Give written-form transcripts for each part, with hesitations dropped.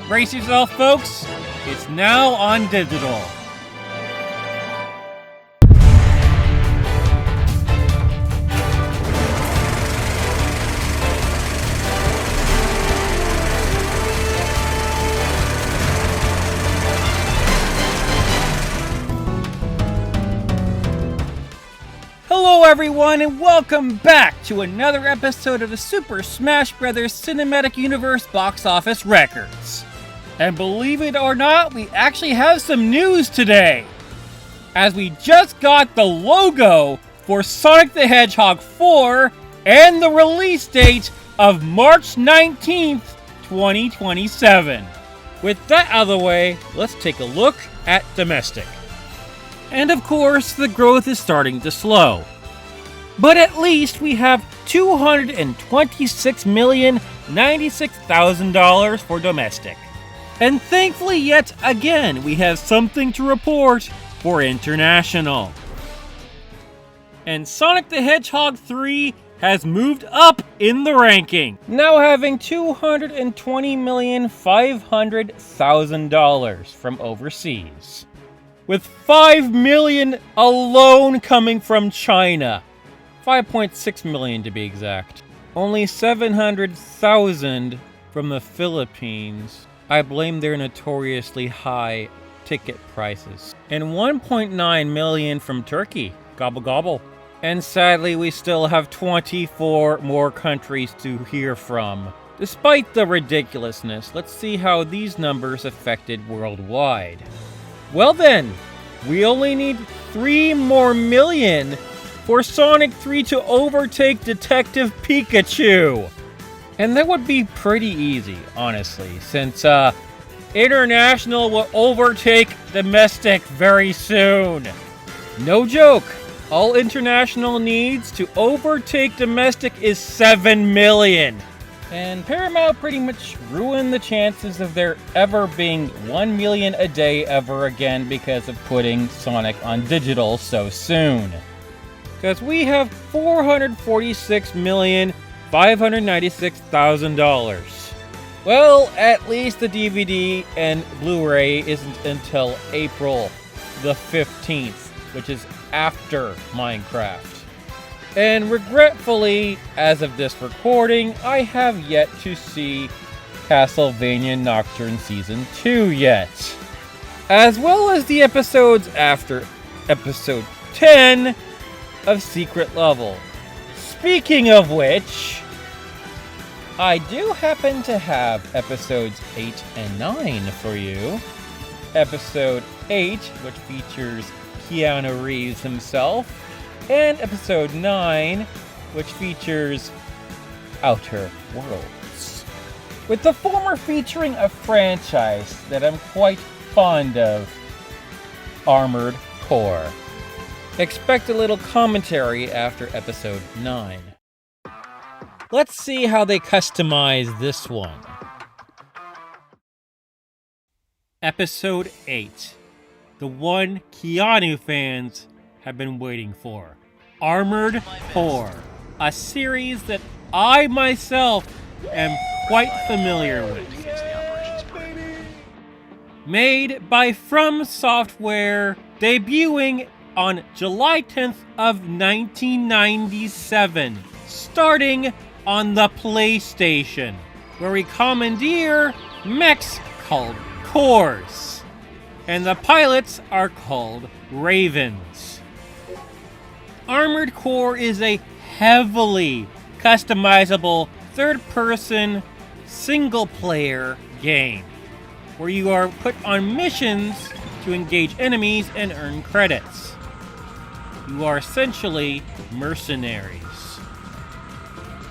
Brace yourself, folks. It's now on digital. Hello everyone, and welcome back to another episode of the Super Smash Bros. Cinematic Universe Box Office Records. And believe it or not, we actually have some news today, as we just got the logo for Sonic the Hedgehog 4 and the release date of March 19th, 2027. With that out of the way, let's take a look at domestic. And of course, the growth is starting to slow. But at least we have $226,096,000 for domestic. And thankfully, yet again, we have something to report for international. And Sonic the Hedgehog 3 has moved up in the ranking, now having $220,500,000 from overseas, with $5 million alone coming from China. 5.6 million to be exact. Only 700,000 from the Philippines. I blame their notoriously high ticket prices. And 1.9 million from Turkey. Gobble gobble. And sadly, we still have 24 more countries to hear from. Despite the ridiculousness, let's see how these numbers affected worldwide. Well then, we only need 3 more million for Sonic 3 to overtake Detective Pikachu. And that would be pretty easy, honestly, since international will overtake domestic very soon. No joke, all international needs to overtake domestic is 7 million. And Paramount pretty much ruined the chances of there ever being 1 million a day ever again because of putting Sonic on digital so soon. Because we have $446,596,000. Well, at least the DVD and Blu-ray isn't until April the 15th, which is after Minecraft. And regretfully, as of this recording, I have yet to see Castlevania Nocturne Season 2 yet. As well as the episodes after Episode 10 of Secret Level. Speaking of which, I do happen to have episodes 8 and 9 for you. Episode 8, which features Keanu Reeves himself, and episode 9, which features Outer Worlds. With the former featuring a franchise that I'm quite fond of, Armored Core. Expect a little commentary after episode 9. Let's see how they customize this one. Episode 8. The one Keanu fans have been waiting for. Armored Core. A series that I myself am quite familiar with. Made by From Software, debuting on July 10th of 1997, starting on the PlayStation, where we commandeer mechs called Cores, and the pilots are called Ravens. Armored Core is a heavily customizable third-person, single-player game, where you are put on missions to engage enemies and earn credits. You are essentially mercenaries.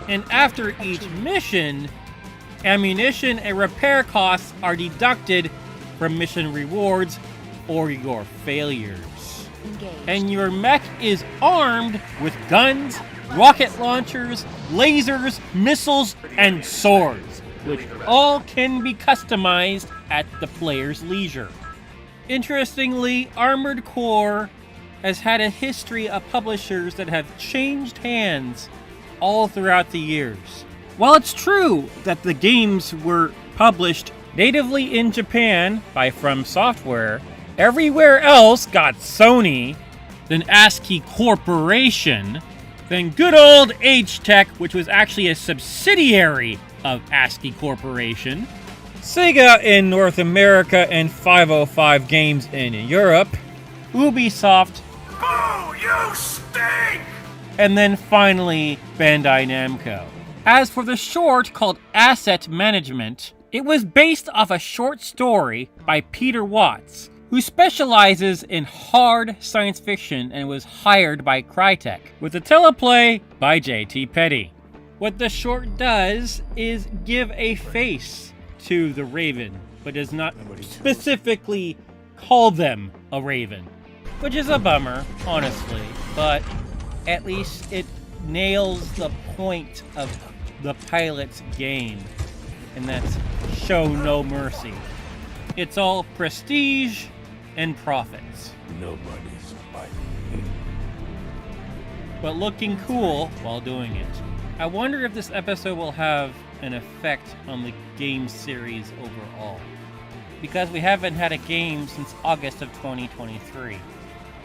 And after each mission, ammunition and repair costs are deducted from mission rewards or your failures. And your mech is armed with guns, rocket launchers, lasers, missiles, and swords, which all can be customized at the player's leisure. Interestingly, Armored Core has had a history of publishers that have changed hands all throughout the years. While it's true that the games were published natively in Japan by From Software. Everywhere else got Sony, then ASCII Corporation, then good old H-Tech, which was actually a subsidiary of ASCII Corporation, Sega in North America, and 505 Games in Europe, Ubisoft, Boo, you stink! and then finally Bandai Namco. As for the short called Asset Management, it was based off a short story by Peter Watts, who specializes in hard science fiction and was hired by Crytek, with a teleplay by J.T. Petty. What the short does is give a face to the Raven, but does not specifically call them a Raven, which is a bummer, honestly, but at least it nails the point of the pilot's game, and that's show no mercy. It's all prestige and profits. Nobody's fighting. But looking cool while doing it. I wonder if this episode will have an effect on the game series overall, because we haven't had a game since August of 2023.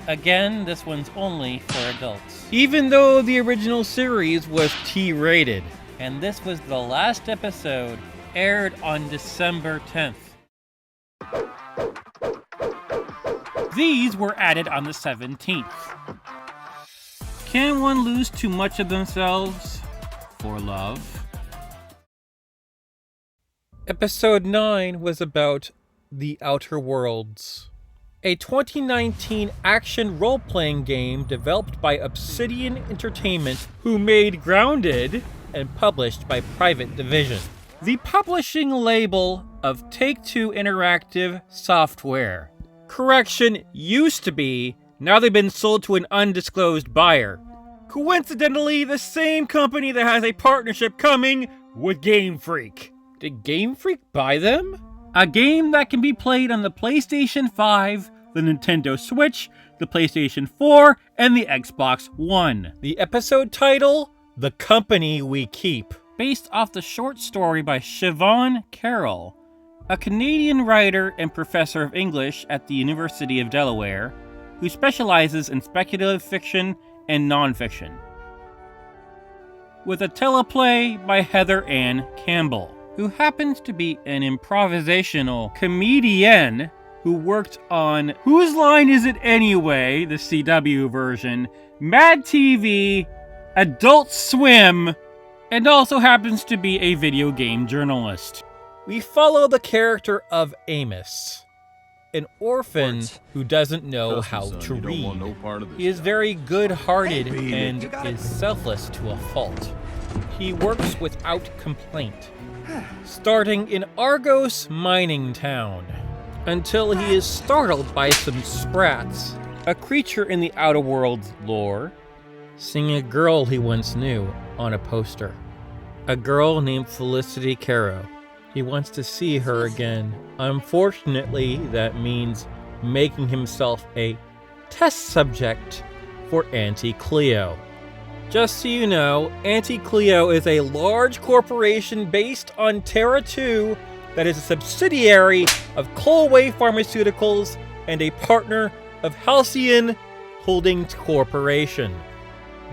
Again, this one's only for adults, even though the original series was T-rated, and this was the last episode aired on December 10th. These were added on the 17th. Can one lose too much of themselves for love? Episode 9 was about The Outer Worlds, a 2019 action role-playing game developed by Obsidian Entertainment, who made Grounded and published by Private Division, the publishing label of Take-Two Interactive Software. Correction, used to be, now they've been sold to an undisclosed buyer. Coincidentally, the same company that has a partnership coming with Game Freak. Did Game Freak buy them? A game that can be played on the PlayStation 5, the Nintendo Switch, the PlayStation 4, and the Xbox One. The episode title, The Company We Keep, based off the short story by Siobhan Carroll, a Canadian writer and professor of English at the University of Delaware, who specializes in speculative fiction and nonfiction, with a teleplay by Heather Ann Campbell, who happens to be an improvisational comedian who worked on Whose Line Is It Anyway?, the CW version, Mad TV, Adult Swim, and also happens to be a video game journalist. We follow the character of Amos, an orphan who doesn't know how to read. He is very good-hearted and is selfless to a fault. He works without complaint, starting in Argos mining town, until he is startled by some sprats, a creature in the Outer Worlds lore, seeing a girl he once knew on a poster. A girl named Felicity Caro. He wants to see her again. Unfortunately, that means making himself a test subject for Auntie Cleo. Just so you know, Auntie Cleo is a large corporation based on Terra 2 that is a subsidiary of Colway Pharmaceuticals and a partner of Halcyon Holdings Corporation.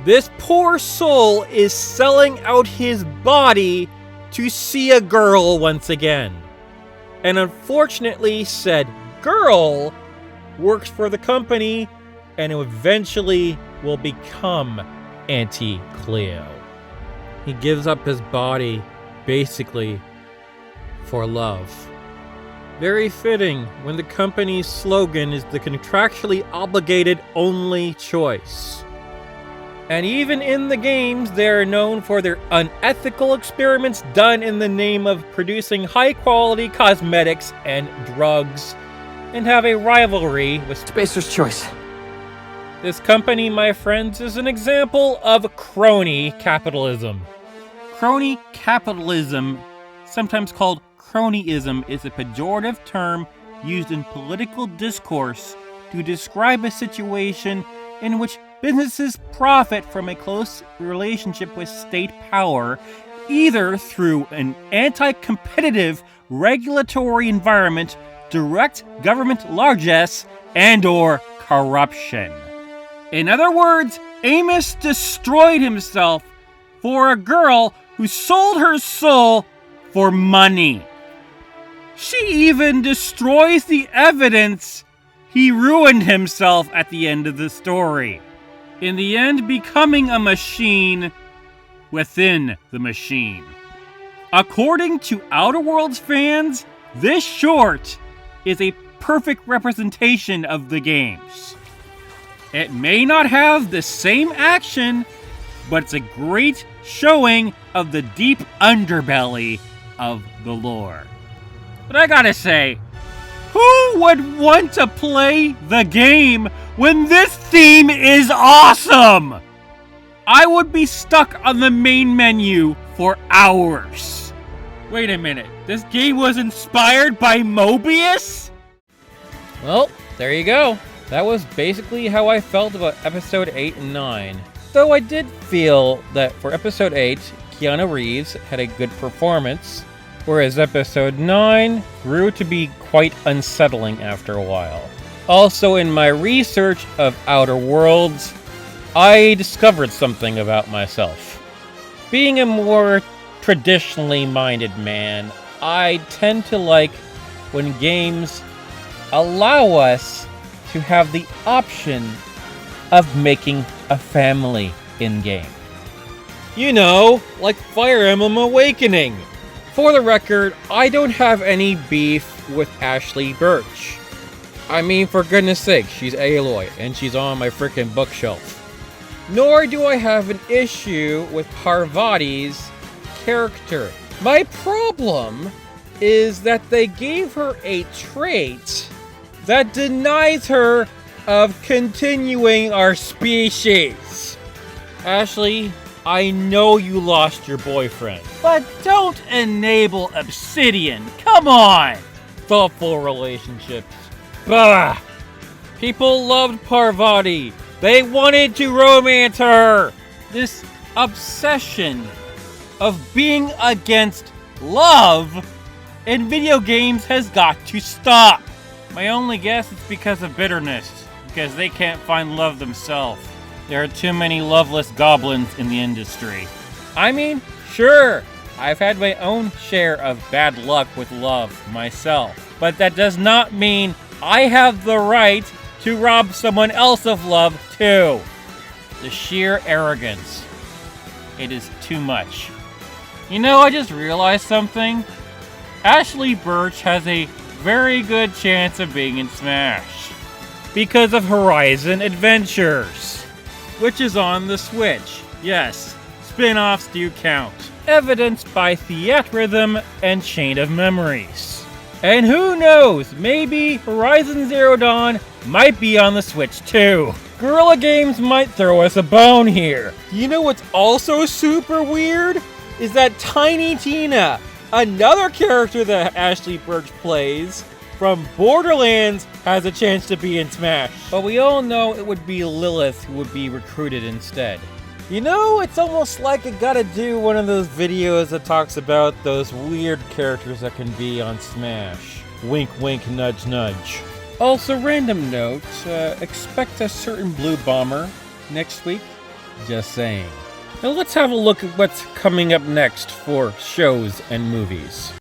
This poor soul is selling out his body to see a girl once again. And unfortunately, said girl works for the company and eventually will become Auntie Cleo. He gives up his body, basically, for love. Very fitting when the company's slogan is the contractually obligated only choice. And even in the games, they are known for their unethical experiments done in the name of producing high-quality cosmetics and drugs, and have a rivalry with Spacer's Choice. This company, my friends, is an example of crony capitalism. Crony capitalism, sometimes called cronyism, is a pejorative term used in political discourse to describe a situation in which businesses profit from a close relationship with state power, either through an anti-competitive regulatory environment, direct government largesse, and/or corruption. In other words, Amos destroyed himself for a girl who sold her soul for money. She even destroys the evidence he ruined himself at the end of the story. In the end, becoming a machine within the machine. According to Outer Worlds fans, this short is a perfect representation of the games. It may not have the same action, but it's a great showing of the deep underbelly of the lore. But I gotta say, who would want to play the game when this theme is awesome? I would be stuck on the main menu for hours. Wait a minute, this game was inspired by Mobius? Well, there you go. That was basically how I felt about episode 8 and 9. Though I did feel that for episode 8, Keanu Reeves had a good performance, whereas episode 9 grew to be quite unsettling after a while. Also, in my research of Outer Worlds, I discovered something about myself. Being a more traditionally minded man, I tend to like when games allow us to have the option of making a family in-game. You know, like Fire Emblem Awakening. For the record, I don't have any beef with Ashley Birch. I mean, for goodness sake, she's Aloy, and she's on my frickin' bookshelf. Nor do I have an issue with Parvati's character. My problem is that they gave her a trait that denies her of continuing our species. Ashley, I know you lost your boyfriend, but don't enable Obsidian. Come on! Thoughtful relationships. Bah! People loved Parvati. They wanted to romance her. This obsession of being against love in video games has got to stop. My only guess is because of bitterness, because they can't find love themselves. There are too many loveless goblins in the industry. I mean, sure, I've had my own share of bad luck with love myself, but that does not mean I have the right to rob someone else of love too. The sheer arrogance. It is too much. You know, I just realized something. Ashley Birch has a very good chance of being in Smash because of Horizon Adventures, which is on the Switch. Yes, spin-offs do count, evidenced by Theatrhythm and Chain of Memories. And who knows, maybe Horizon Zero Dawn might be on the Switch too. Guerrilla Games might throw us a bone here. You know what's also super weird? Is that Tiny Tina, another character that Ashley Birch plays from Borderlands, has a chance to be in Smash. But we all know it would be Lilith who would be recruited instead. You know, it's almost like I gotta do one of those videos that talks about those weird characters that can be on Smash. Wink wink, nudge nudge. Also, random note, expect a certain blue bomber next week. Just saying. Now let's have a look at what's coming up next for shows and movies.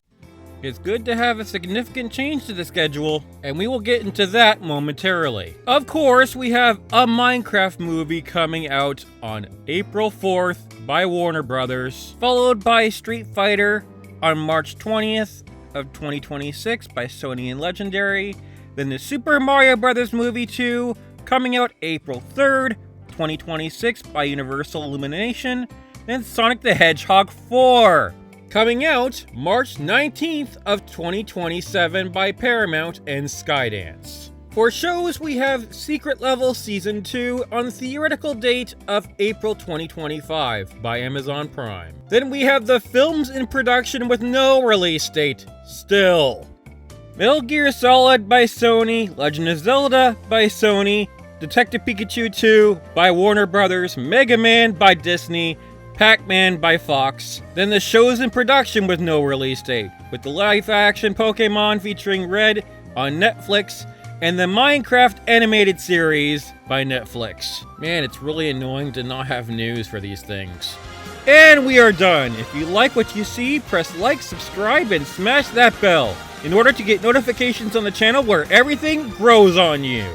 It's good to have a significant change to the schedule, and we will get into that momentarily. Of course, we have a Minecraft movie coming out on April 4th by Warner Brothers, followed by Street Fighter on March 20th of 2026 by Sony and Legendary, then the Super Mario Bros. Movie 2 coming out April 3rd, 2026 by Universal Illumination, and Sonic the Hedgehog 4. Coming out March 19th of 2027 by Paramount and Skydance. For shows, we have Secret Level Season 2 on the theoretical date of April 2025 by Amazon Prime. Then we have the films in production with no release date, still. Metal Gear Solid by Sony, Legend of Zelda by Sony, Detective Pikachu 2 by Warner Brothers, Mega Man by Disney, Pac-Man by Fox, then the shows in production with no release date, with the live-action Pokemon featuring Red on Netflix, and the Minecraft animated series by Netflix. Man, it's really annoying to not have news for these things. And we are done. If you like what you see, press like, subscribe, and smash that bell in order to get notifications on the channel where everything grows on you.